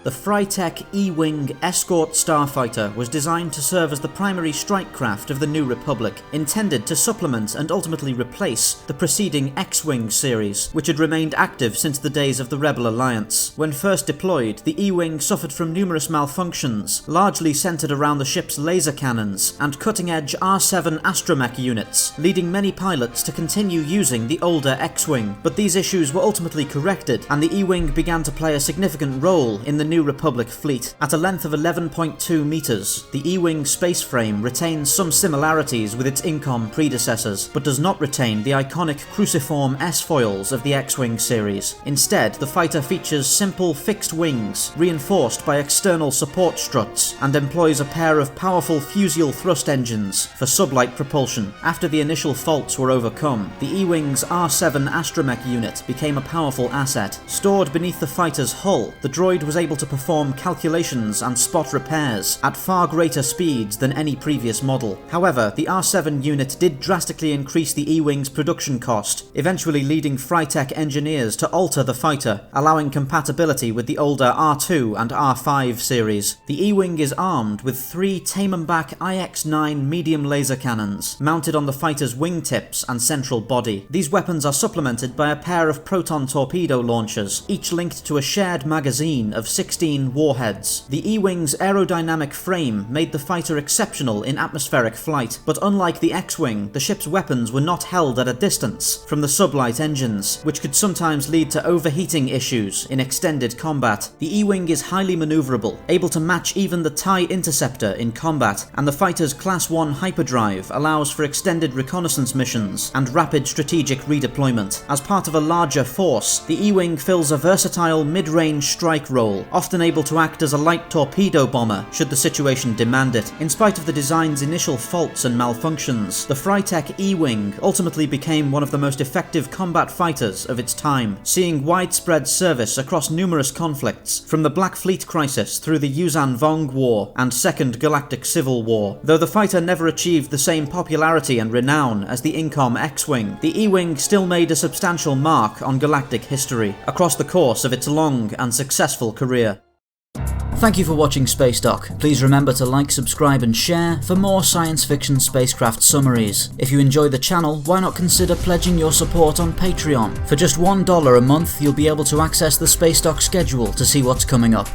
The Frytek E-Wing Escort Starfighter was designed to serve as the primary strike craft of the New Republic, intended to supplement and ultimately replace the preceding X-Wing series, which had remained active since the days of the Rebel Alliance. When first deployed, the E-Wing suffered from numerous malfunctions, largely centered around the ship's laser cannons and cutting-edge R7 astromech units, leading many pilots to continue using the older X-Wing. But these issues were ultimately corrected, and the E-Wing began to play a significant role in the New Republic fleet. At a length of 11.2 meters, the E-Wing space frame retains some similarities with its Incom predecessors, but does not retain the iconic cruciform S-foils of the X-Wing series. Instead, the fighter features simple fixed wings, reinforced by external support struts, and employs a pair of powerful Fusial thrust engines for sublight propulsion. After the initial faults were overcome, the E-Wing's R7 astromech unit became a powerful asset. Stored beneath the fighter's hull, the droid was able to perform calculations and spot repairs at far greater speeds than any previous model. However, the R7 unit did drastically increase the E-Wing's production cost, eventually leading Frytek engineers to alter the fighter, allowing compatibility with the older R2 and R5 series. The E-Wing is armed with 3 Taemonbach IX-9 medium laser cannons, mounted on the fighter's wingtips and central body. These weapons are supplemented by a pair of proton torpedo launchers, each linked to a shared magazine of 16 warheads. The E-Wing's aerodynamic frame made the fighter exceptional in atmospheric flight, but unlike the X-Wing, the ship's weapons were not held at a distance from the sublight engines, which could sometimes lead to overheating issues in extended combat. The E-Wing is highly maneuverable, able to match even the TIE Interceptor in combat, and the fighter's Class 1 hyperdrive allows for extended reconnaissance missions and rapid strategic redeployment. As part of a larger force, the E-Wing fills a versatile mid-range strike role, often able to act as a light torpedo bomber should the situation demand it. In spite of the design's initial faults and malfunctions, the Frytek E-Wing ultimately became one of the most effective combat fighters of its time, seeing widespread service across numerous conflicts, from the Black Fleet Crisis through the Yuuzhan Vong War and Second Galactic Civil War. Though the fighter never achieved the same popularity and renown as the Incom X-Wing, the E-Wing still made a substantial mark on galactic history across the course of its long and successful career. Thank you for watching Space Doc. Please remember to like, subscribe and share for more science fiction spacecraft summaries. If you enjoy the channel, why not consider pledging your support on Patreon? For just $1 a month, you'll be able to access the Space Doc schedule to see what's coming up.